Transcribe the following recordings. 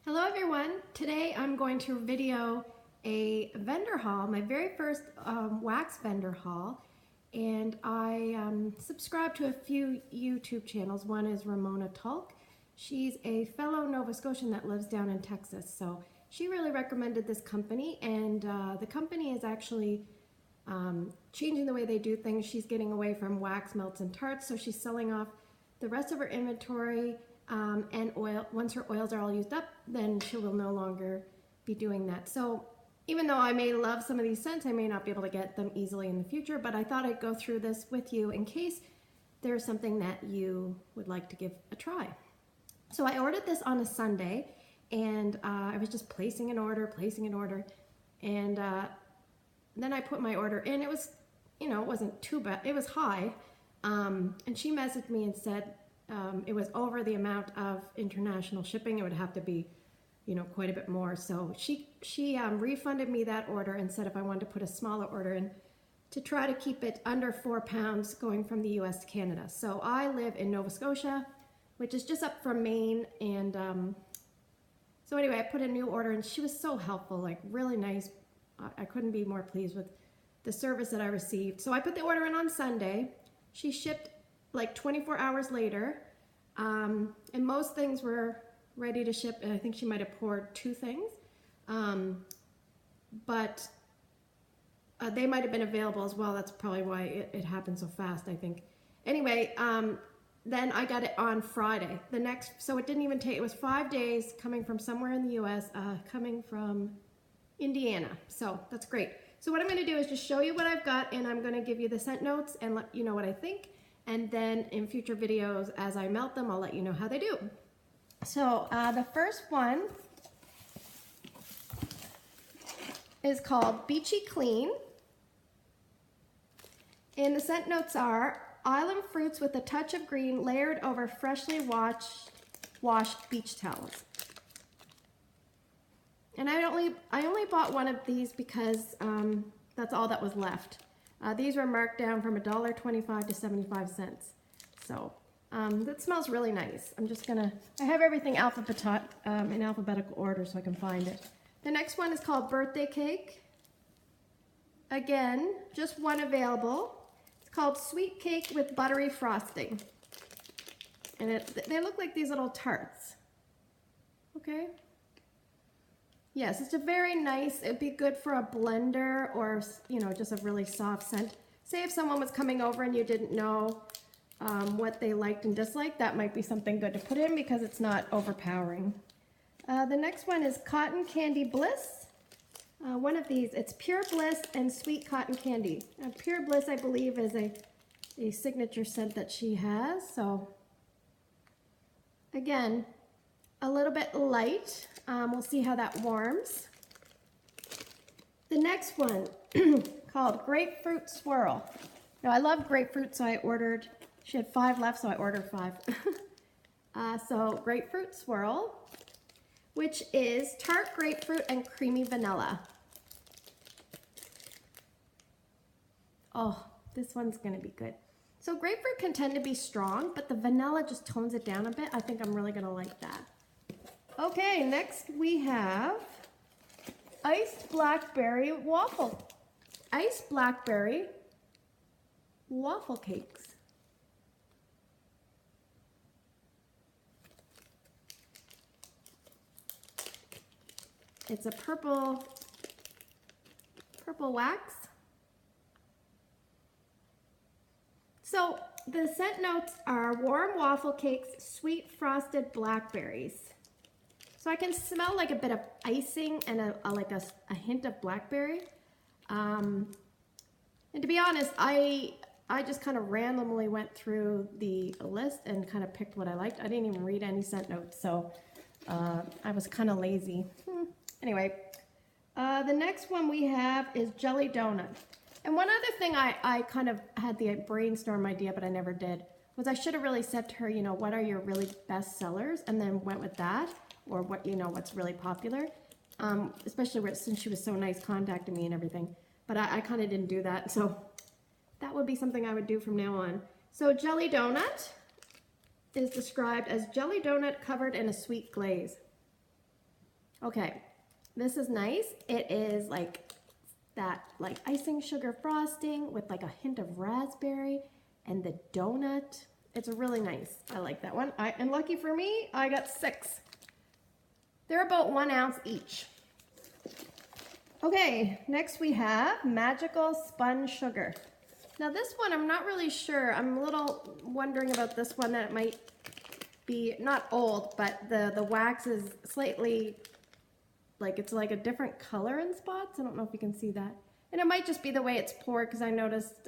Hello everyone. Today I'm going to video a vendor haul, my very first wax vendor haul, and I subscribe to a few YouTube channels. One is Ramona Tulks. She's a fellow Nova Scotian that lives down in Texas, so she really recommended this company, and the company is actually changing the way they do things. She's getting away from wax melts and tarts, so she's selling off the rest of her inventory and oil. Once her oils are all used up, then she will no longer be doing that. So even though I may love some of these scents, I may not be able to get them easily in the future, but I thought I'd go through this with you in case there's something that you would like to give a try. So I ordered this on a Sunday, and I was just placing an order, and then I put my order in. It was, it wasn't too bad. It was high, and she messaged me and said it was over the amount of international shipping. It would have to be, quite a bit more. So she refunded me that order and said if I wanted to put a smaller order in to try to keep it under 4 pounds going from the US to Canada. So I live in Nova Scotia, which is just up from Maine, and so anyway, I put a new order, and she was so helpful, like really nice. I couldn't be more pleased with the service that I received. So I put the order in on Sunday. She shipped like 24 hours later, and most things were ready to ship, and I think she might have poured 2 things, but they might have been available as well. That's probably why it happened so fast, I think. Anyway, then I got it on Friday. So it didn't even take, it was 5 days coming from somewhere in the US, coming from Indiana. So that's great. So what I'm gonna do is just show you what I've got, and I'm gonna give you the scent notes and let you know what I think. And then in future videos, as I melt them, I'll let you know how they do. So the first one is called Beachy Clean. And the scent notes are island fruits with a touch of green layered over freshly washed beach towels. And I only bought one of these because that's all that was left. These were marked down from $1.25 to 75 cents. So that smells really nice. I have everything in alphabetical order so I can find it. The next one is called Birthday Cake. Again, just one available. It's called Sweet Cake with Buttery Frosting. And they look like these little tarts. Okay. Yes, it's a very nice, it'd be good for a blender or, just a really soft scent. Say if someone was coming over and you didn't know what they liked and disliked, that might be something good to put in because it's not overpowering. The next one is Cotton Candy Bliss. One of these, it's Pure Bliss and Sweet Cotton Candy. Pure Bliss, I believe, is a signature scent that she has. So, again, a little bit light. We'll see how that warms. The next one, called Grapefruit Swirl. Now, I love grapefruit, so I ordered, she had 5 left, so I ordered 5. So, Grapefruit Swirl, which is tart grapefruit and creamy vanilla. Oh, this one's gonna be good. So, grapefruit can tend to be strong, but the vanilla just tones it down a bit. I think I'm really gonna like that. Okay, next we have iced blackberry waffle cakes. It's a purple wax. So the scent notes are warm waffle cakes, sweet frosted blackberries. So I can smell like a bit of icing and a hint of blackberry. And to be honest, I just kind of randomly went through the list and kind of picked what I liked. I didn't even read any scent notes, so I was kind of lazy. Anyway, the next one we have is Jelly Donut. And one other thing I kind of had the brainstorm idea, but I never did, was I should have really said to her, what are your really best sellers? And then went with that. Or what what's really popular, especially since she was so nice contacting me and everything. But I kind of didn't do that, so that would be something I would do from now on. So Jelly Donut is described as jelly donut covered in a sweet glaze. Okay, this is nice. It is like that like icing sugar frosting with like a hint of raspberry and the donut. It's really nice. I like that one. And lucky for me, I got 6. They're about 1 ounce each. Okay, next we have Magical Spun Sugar. Now this one, I'm not really sure. I'm a little wondering about this one, that it might be not old, but the wax is slightly, like it's like a different color in spots. I don't know if you can see that. And it might just be the way it's poured, because I noticed,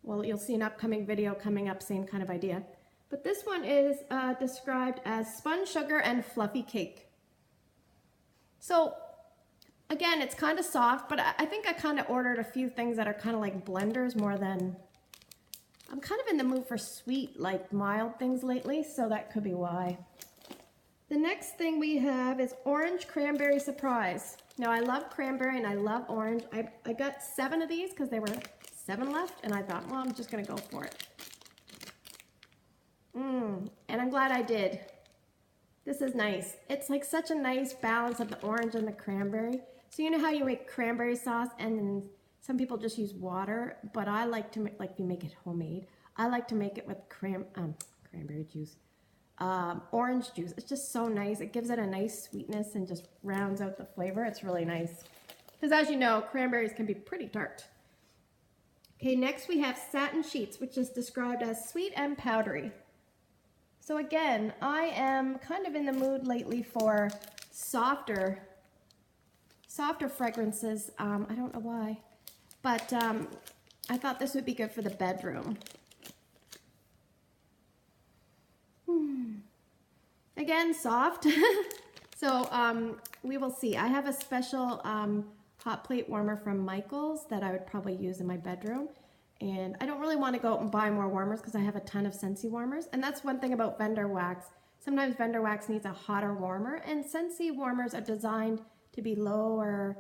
well, you'll see an upcoming video coming up, same kind of idea. But this one is described as spun sugar and fluffy cake. So again, it's kind of soft, but I think I kind of ordered a few things that are kind of like blenders more than, I'm kind of in the mood for sweet, like mild things lately, so that could be why. The next thing we have is Orange Cranberry Surprise. Now I love cranberry and I love orange. I got 7 of these because there were 7 left, and I thought, well, I'm just gonna go for it. And I'm glad I did. This is nice. It's like such a nice balance of the orange and the cranberry. So you know how you make cranberry sauce and then some people just use water, but I like to make, like if you make it homemade, I like to make it with cranberry juice, orange juice. It's just so nice. It gives it a nice sweetness and just rounds out the flavor. It's really nice. Because as you know, cranberries can be pretty tart. Okay, next we have Satin Sheets, which is described as sweet and powdery. So again, I am kind of in the mood lately for softer fragrances. I don't know why, but I thought this would be good for the bedroom. Again, soft. So we will see. I have a special hot plate warmer from Michaels that I would probably use in my bedroom. And I don't really want to go out and buy more warmers because I have a ton of Scentsy warmers. And that's one thing about vendor wax. Sometimes vendor wax needs a hotter warmer, and Scentsy warmers are designed to be lower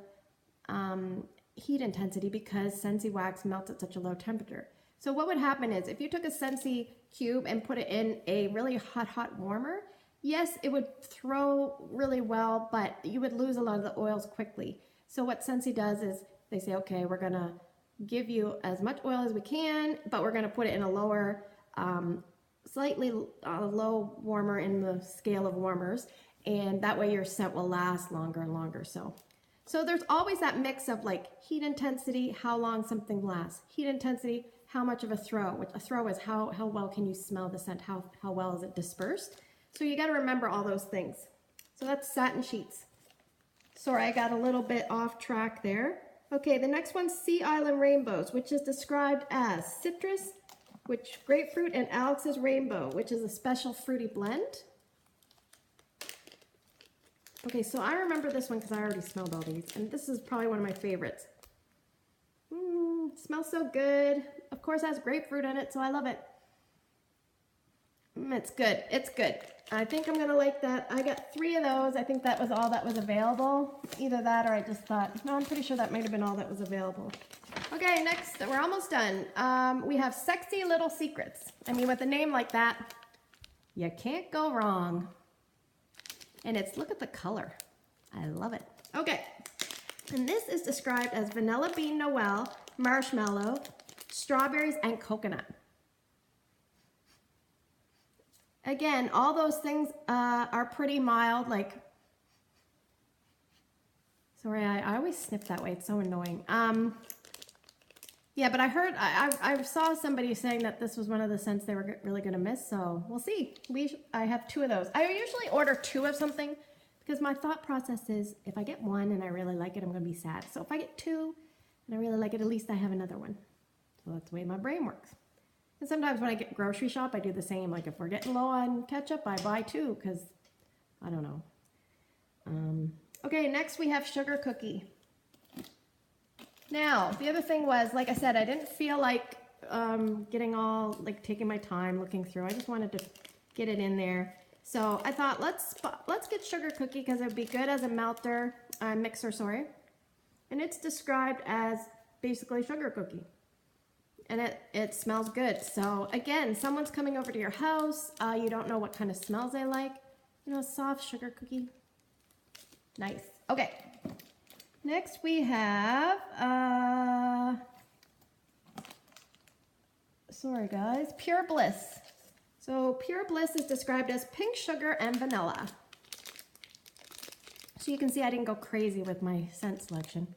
heat intensity because Scentsy wax melts at such a low temperature. So what would happen is if you took a Scentsy cube and put it in a really hot warmer, yes, it would throw really well, but you would lose a lot of the oils quickly. So what Scentsy does is they say, okay, we're gonna give you as much oil as we can, but we're gonna put it in a lower, slightly low warmer in the scale of warmers, and that way your scent will last longer and longer. So there's always that mix of like heat intensity, how long something lasts, heat intensity, how much of a throw, which a throw is how well can you smell the scent, how well is it dispersed. So you gotta remember all those things. So that's Satin Sheets. Sorry, I got a little bit off track there. Okay, the next one's Sea Island Rainbows, which is described as citrus, which grapefruit, and Alex's Rainbow, which is a special fruity blend. Okay, so I remember this one because I already smelled all these, and this is probably one of my favorites. Smells so good. Of course, it has grapefruit in it, so I love it. It's good. It's good. I think I'm going to like that. I got 3 of those. I think that was all that was available. Either that or I just thought, no, I'm pretty sure that might have been all that was available. Okay, next, we're almost done. We have Sexy Little Secrets. I mean, with a name like that, you can't go wrong. And it's, look at the color. I love it. Okay, and this is described as Vanilla Bean Noel, Marshmallow, Strawberries, and Coconut. Again, all those things are pretty mild, like, sorry, I always snip that way, it's so annoying. Yeah, but I heard, I saw somebody saying that this was one of the scents they were really gonna miss, so we'll see. I have 2 of those. I usually order 2 of something because my thought process is if I get 1 and I really like it, I'm gonna be sad. So if I get 2 and I really like it, at least I have another one. So that's the way my brain works. And sometimes when I get grocery shop, I do the same. Like if we're getting low on ketchup, I buy 2 because I don't know. Okay, next we have Sugar Cookie. Now, the other thing was, like I said, I didn't feel like getting all, like taking my time looking through. I just wanted to get it in there. So I thought, let's get Sugar Cookie because it would be good as a mixer, sorry. And it's described as basically sugar cookie. And it smells good. So again, someone's coming over to your house. You don't know what kind of smells they like. You know, soft sugar cookie. Nice. Okay. Next we have, sorry guys, Pure Bliss. So Pure Bliss is described as pink sugar and vanilla. So you can see I didn't go crazy with my scent selection.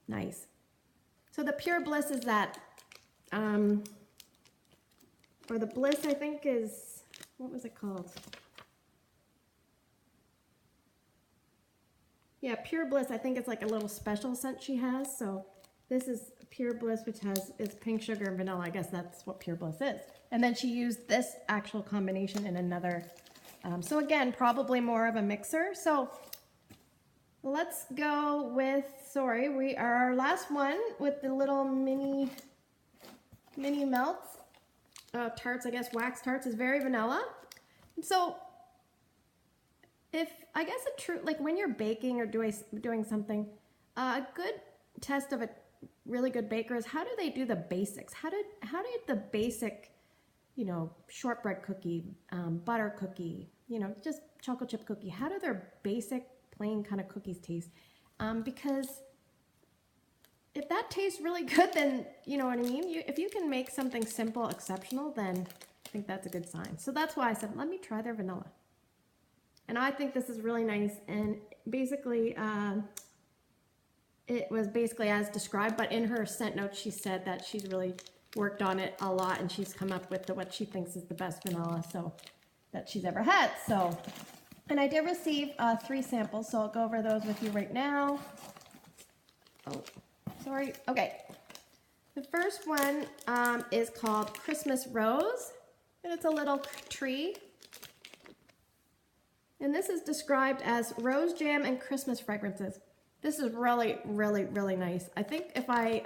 Nice. So the Pure Bliss is that, or the Bliss I think is, what was it called? Yeah, Pure Bliss, I think it's like a little special scent she has. So this is Pure Bliss, which is pink sugar and vanilla. I guess that's what Pure Bliss is. And then she used this actual combination in another. So again, probably more of a mixer. So let's go with, sorry, we are our last one with the little mini melts. Tarts, I guess, wax tarts is very vanilla. And so I guess a true, like when you're baking or doing something, a good test of a really good baker is how do they do the basics? How did the basic, you know, shortbread cookie, butter cookie, you know, just chocolate chip cookie, how do their basic plain kind of cookies taste? Because if that tastes really good, then you know what I mean? If you can make something simple exceptional, then I think that's a good sign. So that's why I said, let me try their vanilla. And I think this is really nice. And basically, it was basically as described, but in her scent notes, she said that she's really worked on it a lot and she's come up with what she thinks is the best vanilla that she's ever had. So, and I did receive 3 samples, so I'll go over those with you right now. Oh, sorry. Okay. The first one is called Christmas Rose, and it's a little tree. And this is described as rose jam and Christmas fragrances. This is really, really, really nice. I think if I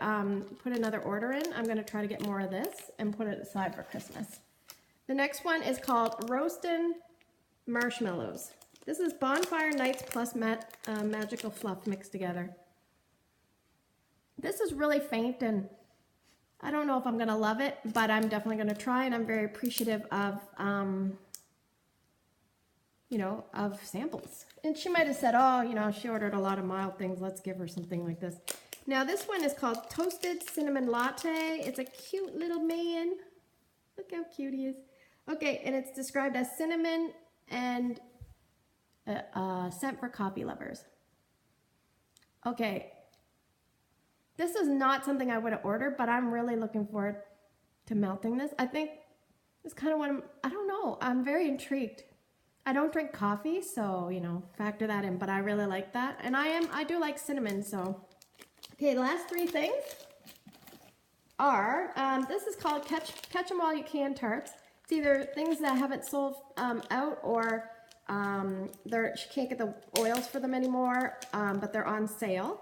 put another order in, I'm gonna try to get more of this and put it aside for Christmas. The next one is called Roastin' Marshmallows. This is Bonfire Nights plus Magical Fluff mixed together. This is really faint and I don't know if I'm gonna love it, but I'm definitely gonna try, and I'm very appreciative of you know, of samples. And she might have said, oh, you know, she ordered a lot of mild things. Let's give her something like this. Now this one is called Toasted Cinnamon Latte. It's a cute little man. Look how cute he is. Okay, and it's described as cinnamon and scent for coffee lovers. Okay, this is not something I would have ordered, but I'm really looking forward to melting this. I think it's kind of what I don't know. I'm very intrigued. I don't drink coffee, so, you know, factor that in, but I really like that. And I do like cinnamon, so. Okay, the last 3 things are, this is called Catch 'em While You Can tarts. It's either things that haven't sold out or she can't get the oils for them anymore, but they're on sale.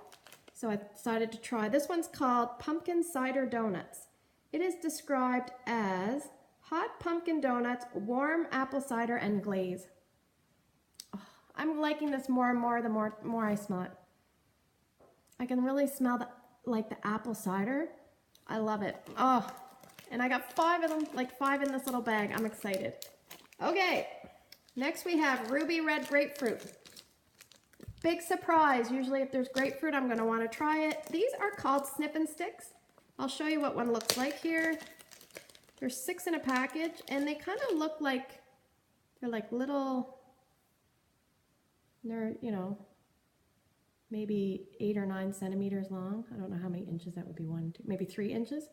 So I decided to try. This one's called Pumpkin Cider Donuts. It is described as hot pumpkin donuts, warm apple cider, and glaze. Oh, I'm liking this more and more the more I smell it. I can really smell the apple cider. I love it. Oh, and I got 5 of them, like 5 in this little bag. I'm excited. Okay, next we have Ruby Red Grapefruit. Big surprise. Usually if there's grapefruit, I'm gonna wanna try it. These are called Sniffin' Sticks. I'll show you what one looks like here. There's 6 in a package, and they kind of look like, they're like little, they're, you know, maybe 8 or 9 centimeters long. I don't know how many inches that would be, 1, 2, maybe 3 inches.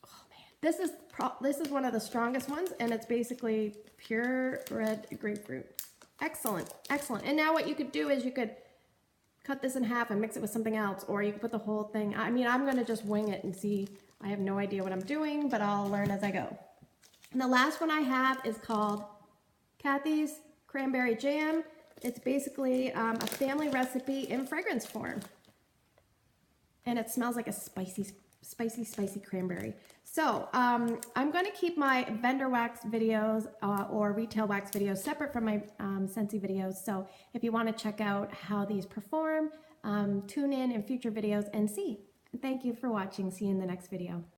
Oh man, this is one of the strongest ones, and it's basically pure red grapefruit. Excellent, excellent. And now what you could do is you could cut this in half and mix it with something else, or you could put the whole thing, I mean, I'm gonna just wing it and see. I have no idea what I'm doing, but I'll learn as I go. And the last one I have is called Kathy's Cranberry Jam. It's basically a family recipe in fragrance form. And it smells like a spicy cranberry. So I'm going to keep my vendor wax videos or retail wax videos separate from my Scentsy videos. So if you want to check out how these perform, tune in future videos and see. Thank you for watching. See you in the next video.